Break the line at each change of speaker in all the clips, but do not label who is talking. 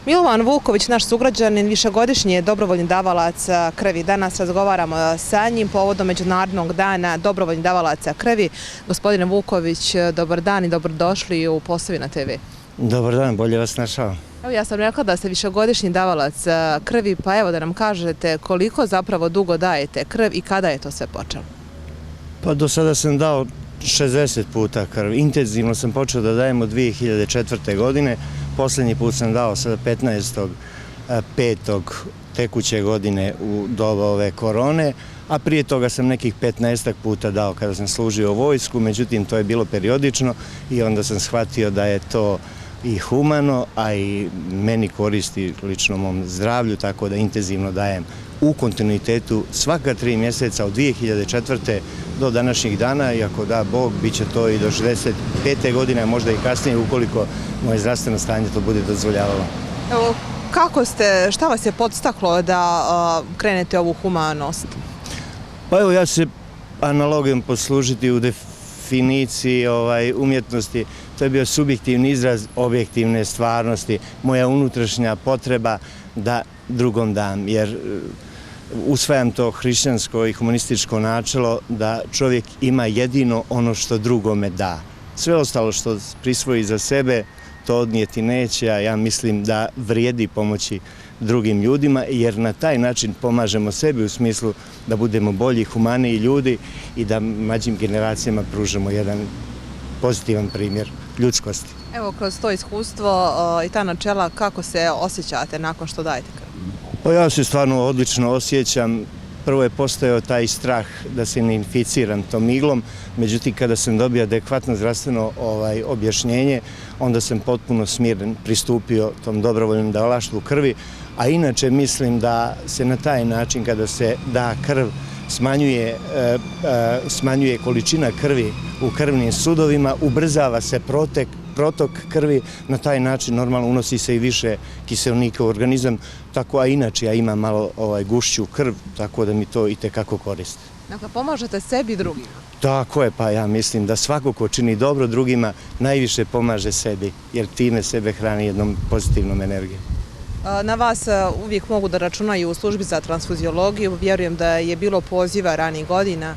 Milovan Vuković, naš sugrađanin, višegodišnji je dobrovoljni davalac krvi. Danas razgovaramo sa njim povodom Međunarodnog dana dobrovoljnih davalaca krvi. Gospodine Vuković, dobar dan i dobrodošli u Posavina TV.
Dobar dan, bolje vas našao.
Evo, ja sam rekla da ste višegodišnji davalac krvi, pa evo da nam kažete koliko zapravo dugo dajete krv i kada je to sve počelo?
Pa do sada sam dao 60 puta krv. Intenzivno sam počeo da dajem od 2004. godine. Posljednji put sam dao sada 15.5. tekuće godine u doba ove korone, a prije toga sam nekih 15 puta dao kada sam služio vojsku, međutim to je bilo periodično i onda sam shvatio da je to i humano, a i meni koristi lično mom zdravlju, tako da intenzivno dajem u kontinuitetu svaka 3 mjeseca od 2004. do današnjih dana, i ako da Bog, bit će to i do 65. godine, a možda i kasnije ukoliko moje zdravstveno stanje to bude dozvoljavalo.
Evo, šta vas je podstaklo da krenete ovu humanost?
Pa evo, ja ću se analogijom poslužiti u definiciji umjetnosti. To je bio subjektivni izraz objektivne stvarnosti, moja unutrašnja potreba da drugom dam, jer usvajam to hrišćansko i humanističko načelo da čovjek ima jedino ono što drugome da. Sve ostalo što prisvoji za sebe, to odnijeti neće, a ja mislim da vrijedi pomoći drugim ljudima, jer na taj način pomažemo sebi u smislu da budemo bolji, humaniji ljudi i da mlađim generacijama pružimo jedan pozitivan primjer ljudskosti.
Evo, kroz to iskustvo i ta načela, kako se osjećate nakon što dajete krv?
Pa ja se stvarno odlično osjećam. Prvo je postojao taj strah da se ne inficiram tom iglom, međutim kada sam dobio adekvatno zdravstveno objašnjenje, onda sam potpuno smiren pristupio tom dobrovoljnom davalaštvu krvi, a inače mislim da se na taj način kada se da krv smanjuje količina krvi u krvnim sudovima, ubrzava se protok krvi, na taj način normalno unosi se i više kiseonika u organizam, tako, a inače ja imam malo gušću krv, tako da mi to itekako koristi.
Dakle, pomažete sebi i drugima?
Tako je, pa ja mislim da svako ko čini dobro drugima najviše pomaže sebi, jer time sebe hrani jednom pozitivnom energijom.
Na vas uvijek mogu da računaju u službi za transfuziologiju, vjerujem da je bilo poziva ranijih godina.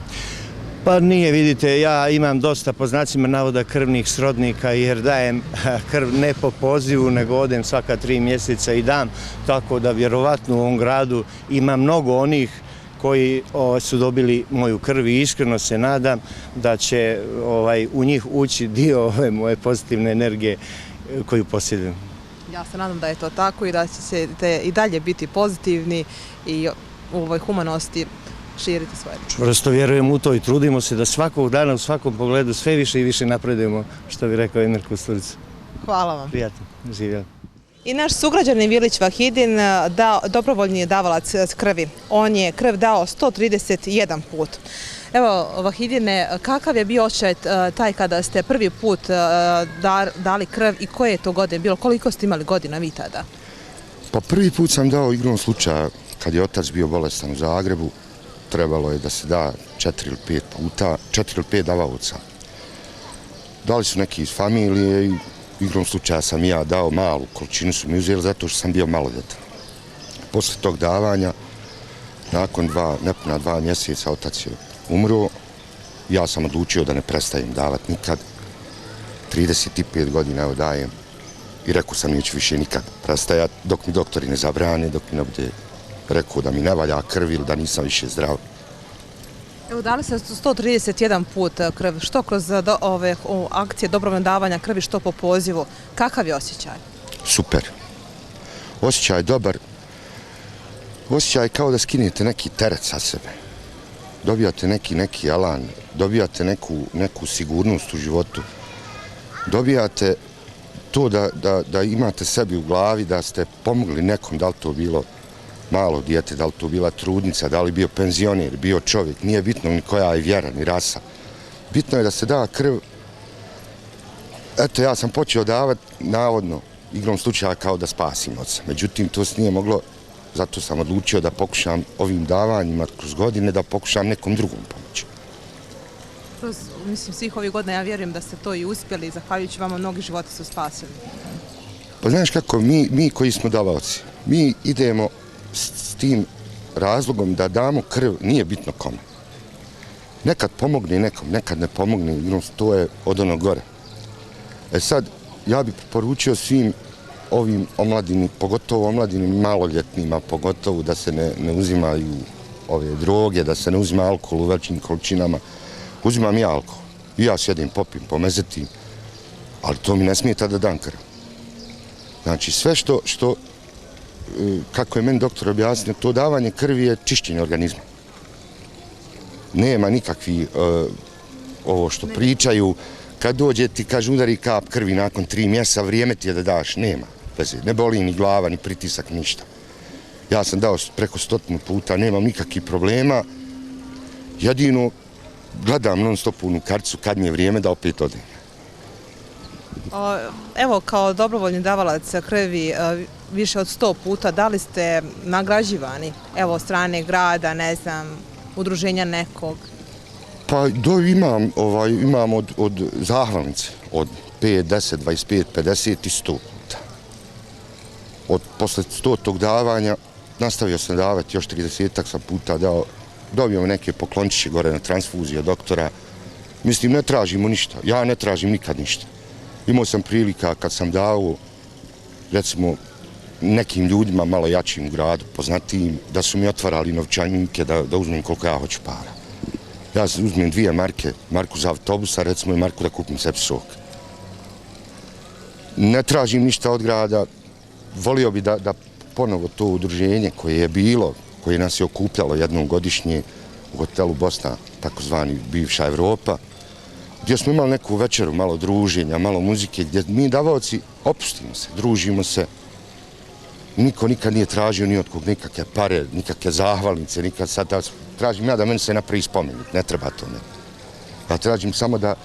Pa nije, vidite, ja imam dosta po znacima navoda krvnih srodnika jer dajem krv ne po pozivu, nego odem svaka 3 mjeseca i dam, tako da vjerovatno u ovom gradu ima mnogo onih koji su dobili moju krv i iskreno se nadam da će u njih ući dio ove moje pozitivne energije koju posjedujem.
Ja se nadam da je to tako i da ćete i dalje biti pozitivni i u ovoj humanosti širiti svoje.
Čvrsto vjerujem u to i trudimo se da svakog dana u svakom pogledu sve više i više napredujemo, što bi rekao Emir Kusturica.
Hvala vam.
Prijatno, živjeli.
I naš sugrađanin Vilić Vahidin, dobrovoljni davalac krvi. On je krv dao 131 put. Evo, Vahidine, kakav je bio osjećaj taj kada ste prvi put dali krv i koje je to godine bilo? Koliko ste imali godina vi tada?
Pa prvi put sam dao igrom slučaja kad je otac bio bolestan u Zagrebu. Trebalo je da se da 4 ili 5 puta, 4 ili 5 davaoca. Dali su neki iz familije i igrom slučaja sam ja dao malu količinu, su mi uzeli zato što sam bio maloljetan. Posle tog davanja, nakon nepuna 2 mjeseca, otac je umro. Ja sam odlučio da ne prestajem davati nikad. 35 godina evo dajem i rekao sam neću više nikad prestajati dok mi doktori ne zabrane, dok mi ne bude rekao da mi ne valja krv ili da nisam više zdrav.
Evo, dali ste 131 put krv, što kroz ove akcije dobrovoljnog davanja krvi, što po pozivu. Kakav je osjećaj?
Super. Osjećaj dobar. Osjećaj kao da skinete neki teret sa sebe. Dobijate neki elan, dobijate neku sigurnost u životu. Dobijate to da imate sebi u glavi, da ste pomogli nekom, da li to bilo malo dijete, da li to bila trudnica, da li bio penzioner, bio čovjek, nije bitno ni koja je vjera, ni rasa. Bitno je da se da krv. Eto, ja sam počeo davati, navodno, igrom slučaja kao da spasim oca. Međutim, to se nije moglo, zato sam odlučio da pokušam ovim davanjima kroz godine, da pokušam nekom drugom pomoći.
Kroz, svih ovih godina ja vjerujem da ste to i uspjeli, zahvaljujući vama mnogi životi su spaseni.
Pa znaš kako, mi koji smo davaoci, mi idemo s tim razlogom da damo krv, nije bitno kome. Nekad pomogne nekom, nekad ne pomogne, to je od ono gore. E sad, ja bih poručio svim ovim omladini, pogotovo omladinim maloljetnima, pogotovo da se ne uzimaju ove droge, da se ne uzima alkohol u velikim količinama. Uzimam i alkohol. I ja sjedim, popim, pomezetim, ali to mi ne smije tada dan krv. Znači, sve što, kako je meni doktor objasnio, to davanje krvi je čišćenje organizma. Nema nikakvi, ovo što pričaju, kad dođe ti, kaže, udari kap krvi nakon 3 mjeseca, vrijeme ti je da daš, nema veze. Ne boli ni glava, ni pritisak, ništa. Ja sam dao preko 100 puta, nemam nikakvih problema. Jedino gledam non stop punu karticu kad mi je vrijeme da opet odem.
Evo, kao dobrovoljni davalac krvi više od 100 puta, da li ste nagrađivani, evo, od strane grada, ne znam, udruženja nekog?
Pa imam od zahvalnice, od 5, 10, 25, 50 i 100 puta. Posle 100 davanja nastavio sam davati, još 30 sam puta dao, dobio neke poklončiće gore na transfuziju doktora. Mislim, ne tražimo ništa, ja ne tražim nikad ništa. Imao sam prilika kad sam dao, recimo, nekim ljudima malo jačim u gradu, poznatijim, da su mi otvarali novčanike da uzmem koliko ja hoću para. Ja uzmem 2 marke, marku za autobusa, recimo i marku da kupim sebi sok. Ne tražim ništa od grada, volio bi da ponovo to udruženje koje je bilo, koje nas je okupljalo jednom godišnje u hotelu Bosna, takozvani bivša Evropa, gdje smo imali neku večeru, malo druženja, malo muzike, gdje mi davaoci opustimo se, družimo se. Niko nikad nije tražio ni od kog nikakve pare, nikakve zahvalnice, nikad sad tražim ja da meni se napravi spomenik, ne treba to ne. Ja tražim samo da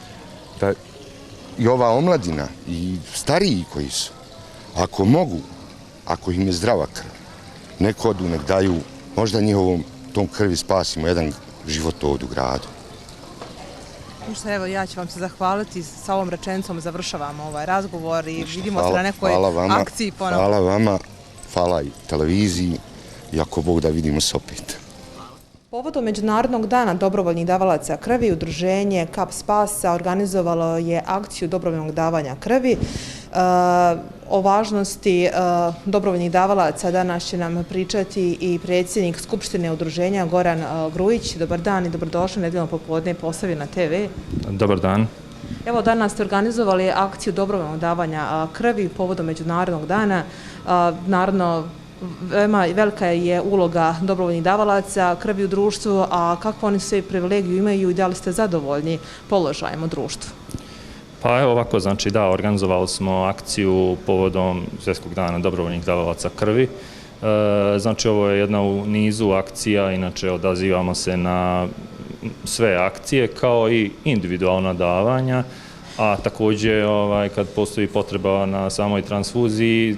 i ova omladina i stariji koji su, ako mogu, ako im je zdrava krv, neko odu, nek daju, možda njihovom tom krvi spasimo jedan život ovdje u gradu.
Evo, ja ću vam se zahvaliti, sa ovom rečenicom završavamo ovaj razgovor i vidimo se na nekoj akciji ponovno.
Hvala vama, hvala i televiziji i ako Bog da vidimo se opet.
Povodom Međunarodnog dana dobrovoljnih davalaca krvi, udruženje Kap Spasa organizovalo je akciju dobrovoljnog davanja krvi. O važnosti dobrovoljnih davalaca danas će nam pričati i predsjednik Skupštine udruženja Goran Grujić. Dobar dan i dobrodošli nedeljno popodne Posavina na TV.
Dobar dan.
Evo, danas ste organizovali akciju dobrovoljnog davanja krvi povodom Međunarodnog dana. Naravno, velika je uloga dobrovoljnih davalaca krvi u društvu, a kakvu oni sve privilegiju imaju i da li ste zadovoljni položajem u društvu?
Pa evo ovako, znači da, organizovali smo akciju povodom Svjetskog dana dobrovoljnih davalaca krvi. Znači ovo je jedna u nizu akcija, inače odazivamo se na sve akcije kao i individualna davanja, a također kad postoji potreba na samoj transfuziji,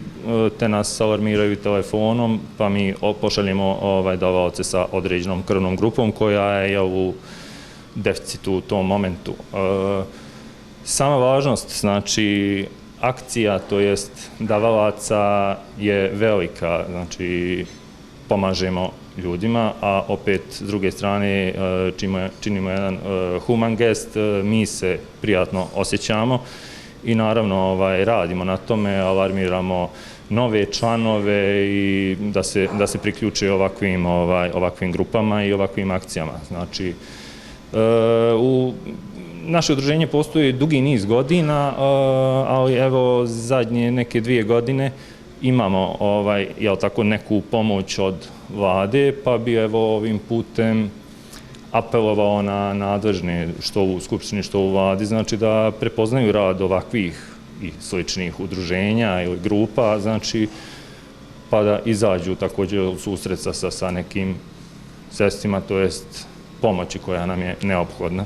te nas alarmiraju telefonom, pa mi pošaljemo davaoce sa određenom krvnom grupom koja je u deficitu u tom momentu. Sama važnost, znači, akcija, to jest davalaca je velika, znači, pomažemo ljudima, a opet, s druge strane, činimo jedan human gest, mi se prijatno osjećamo i naravno radimo na tome, alarmiramo nove članove i da se priključe ovakvim grupama i ovakvim akcijama. Znači, u naše udruženje postoji dugi niz godina, ali evo zadnje neke 2 godine imamo neku pomoć od vlade, pa bi evo ovim putem apelovao na nadležne što u Skupštini, što u vladi, znači da prepoznaju rad ovakvih i sličnih udruženja ili grupa, znači pa da izađu također u susret sa nekim sredstvima, to jest pomoći koja nam je neophodna.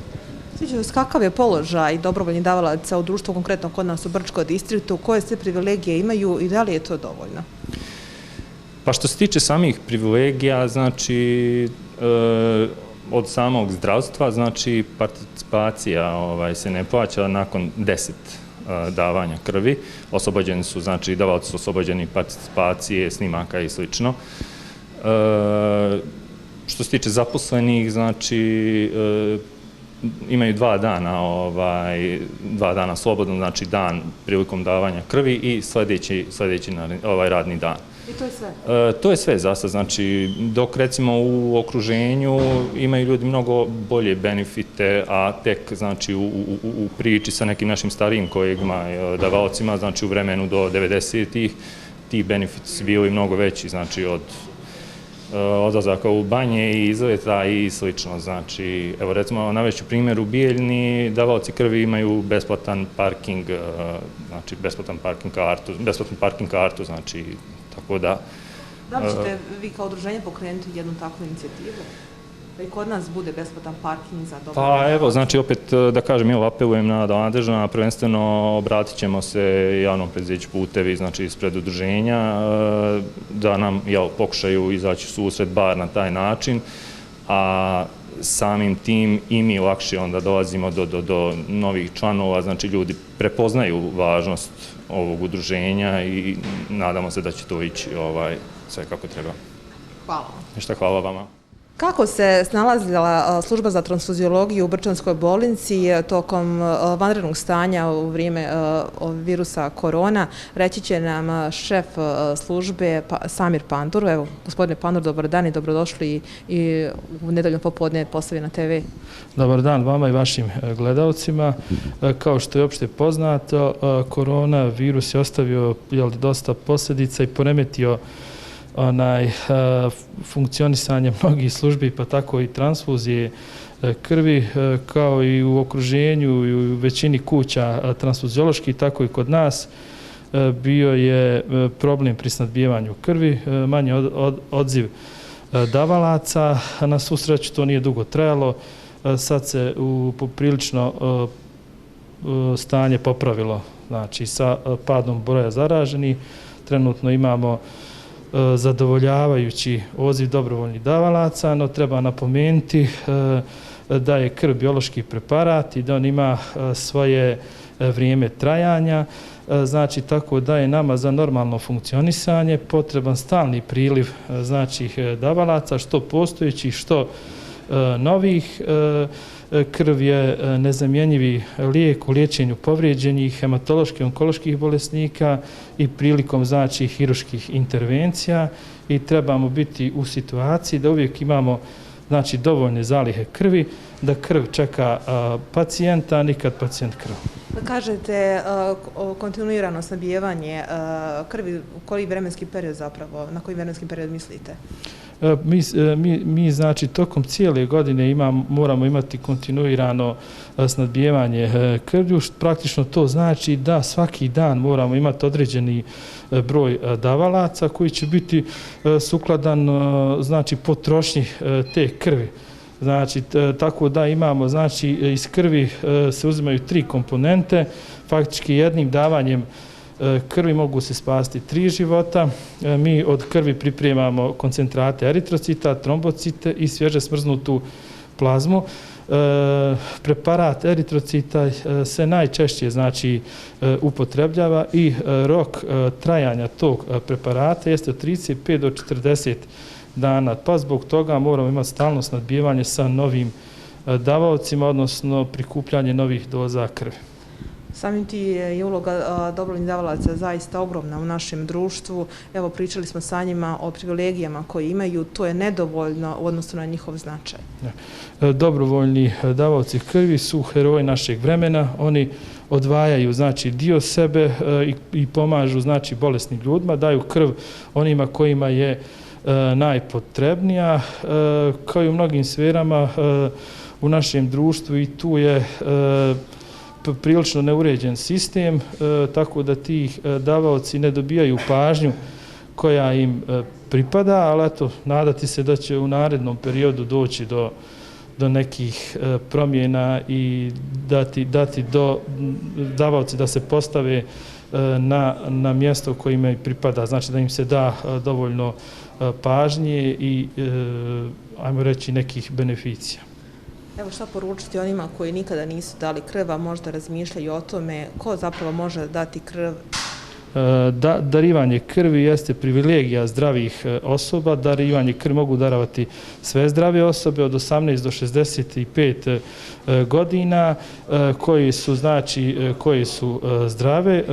Kakav je položaj dobrovoljnih davalaca u društvu, konkretno kod nas u Brčkom distriktu, koje sve privilegije imaju i da li je to dovoljno?
Pa što se tiče samih privilegija, znači od samog zdravstva, znači participacija se ne plaća nakon 10 davanja krvi. Oslobođeni su, znači davaoci su oslobođeni participacije, snimaka i slično. Što se tiče zaposlenih, znači imaju 2 dana slobodno, znači dan prilikom davanja krvi i sljedeći radni dan.
I to je sve?
To je sve za sad, znači dok recimo u okruženju imaju ljudi mnogo bolje benefite, a tek znači u priči sa nekim našim starijim kolegama davaocima, znači u vremenu do 90-ih ti benefiti su bili mnogo veći, znači od odlazaka u banje i izleta i slično. Znači, evo recimo navešću primjer u Bijeljni, davaoci krvi imaju besplatan parking, znači besplatan parking kartu, znači tako da.
Da li ćete vi kao udruženje pokrenuti jednu takvu inicijativu? Da i kod nas bude besplatan parking za dobro?
Pa evo, znači opet da kažem, evo apelujem na nadležna, prvenstveno obratit ćemo se javnom preduzeću Putevi, znači ispred udruženja, da nam pokušaju izaći u susret bar na taj način, a samim tim i mi lakše onda dolazimo do novih članova, znači ljudi prepoznaju važnost ovog udruženja i nadamo se da će to ići sve kako treba.
Hvala.
Ništa, hvala vama.
Kako se snalazila služba za transfuziologiju u Brčanskoj bolnici tokom vanrednog stanja u vrijeme virusa korona? Reći će nam šef službe Samir Pandur. Evo, gospodine Pandur, dobar dan i dobrodošli i u nedeljno popodne Postavi na TV.
Dobar dan vama i vašim gledalcima. Kao što je opšte poznato, korona virus je ostavio dosta posljedica i poremetio funkcionisanje mnogih službi, pa tako i transfuzije krvi, kao i u okruženju i u većini kuća transfuzioloških, tako i kod nas. Bio je problem pri snabdijevanju krvi, manji odziv davalaca, na svu sreću to nije dugo trajalo, sad se poprilično stanje popravilo, znači sa padom broja zaraženih, trenutno imamo zadovoljavajući odziv dobrovoljnih davalaca, no treba napomenuti da je krv biološki preparat i da on ima svoje vrijeme trajanja, znači tako da je nama za normalno funkcionisanje potreban stalni priliv znači davalaca, što postojećih, što novih. Krv je nezamjenjivi lijek u liječenju povrijeđenih hematoloških i onkoloških bolesnika i prilikom znači hirurških intervencija i trebamo biti u situaciji da uvijek imamo znači dovoljne zalihe krvi, da krv čeka pacijenta, a nikad pacijent krv.
Kažete kontinuirano snabdijevanje krvi, koji vremenski period zapravo, na koji vremenski period mislite?
Mi znači tokom cijele godine moramo imati kontinuirano snabdijevanje krvlju, praktično to znači da svaki dan moramo imati određeni broj davalaca koji će biti sukladan znači potrošnji te krvi. Znači, tako da imamo, znači, iz krvi se uzimaju 3 komponente, faktički jednim davanjem krvi mogu se spasti 3 života. Mi od krvi pripremamo koncentrate eritrocita, trombocite i svježe smrznutu plazmu. Preparat eritrocita se najčešće znači upotrebljava i rok trajanja tog preparata jeste od 35 do 40 dana, pa zbog toga moramo imati stalno snabdijevanje sa novim davaocima, odnosno prikupljanje novih doza krvi.
Samim ti je uloga dobrovoljnih davalaca zaista ogromna u našem društvu. Evo, pričali smo sa njima o privilegijama koje imaju, to je nedovoljno u odnosu na njihov značaj.
Dobrovoljni davaoci krvi su heroji našeg vremena, oni odvajaju znači dio sebe i pomažu znači bolesnim ljudima, daju krv onima kojima je najpotrebnija, kao i u mnogim sferama u našem društvu i tu je prilično neuređen sistem, tako da ti davaoci ne dobijaju pažnju koja im pripada, ali eto, nadati se da će u narednom periodu doći do nekih promjena i dati do davaoci da se postave na mjesto kojima im pripada, znači da im se da dovoljno pažnje i, ajmo reći, nekih beneficija.
Evo šta poručiti onima koji nikada nisu dali krv, a možda razmišljaju o tome ko zapravo može dati krv?
Darivanje krvi jeste privilegija zdravih osoba. Darivanje krvi mogu darovati sve zdrave osobe od 18 do 65 godina koji su zdrave.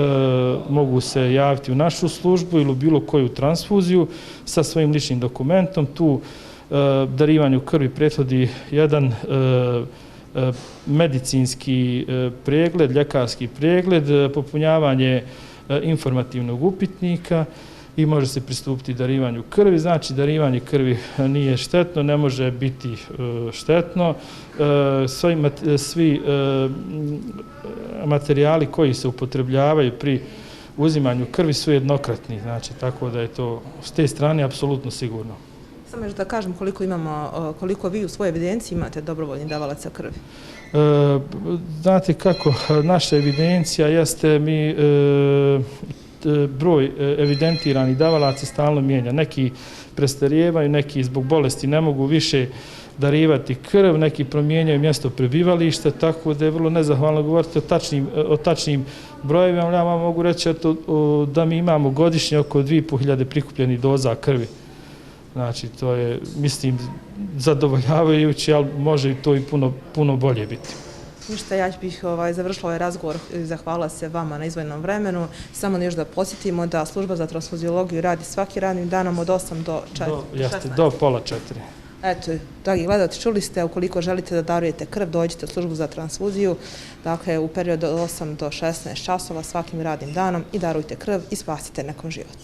Mogu se javiti u našu službu ili u bilo koju transfuziju sa svojim ličnim dokumentom. Tu darivanju krvi prethodi jedan medicinski pregled, ljekarski pregled, popunjavanje informativnog upitnika i može se pristupiti darivanju krvi. Znači, darivanje krvi nije štetno, ne može biti štetno. Svi materijali koji se upotrebljavaju pri uzimanju krvi su jednokratni, znači, tako da je to s te strane apsolutno sigurno.
Samo još da kažem koliko vi u svojoj evidenciji imate dobrovoljnih davalaca krvi.
Znate kako, naša evidencija jeste broj evidentiranih davalaca stalno mijenja. Neki prestarijevaju, neki zbog bolesti ne mogu više darivati krv, neki promijenjaju mjesto prebivališta, tako da je vrlo nezahvalno govoriti o tačnim brojevima. Ja vam mogu reći da mi imamo godišnje oko 2500 prikupljenih doza krvi. Znači, to je, mislim, zadovoljavajuće, ali može i to i puno bolje biti.
Ništa, ja bih završila ovaj razgovor i zahvalila se vama na izdvojenom vremenu. Samo još da podsjetimo da služba za transfuziologiju radi svaki radnim danom od 8 do 16.
Do pola 4.
Eto, dragi gledalci, čuli ste, ukoliko želite da darujete krv, dođite u službu za transfuziju, dakle u periodu od 8 do 16 časova svakim radnim danom i darujte krv i spasite nekom život.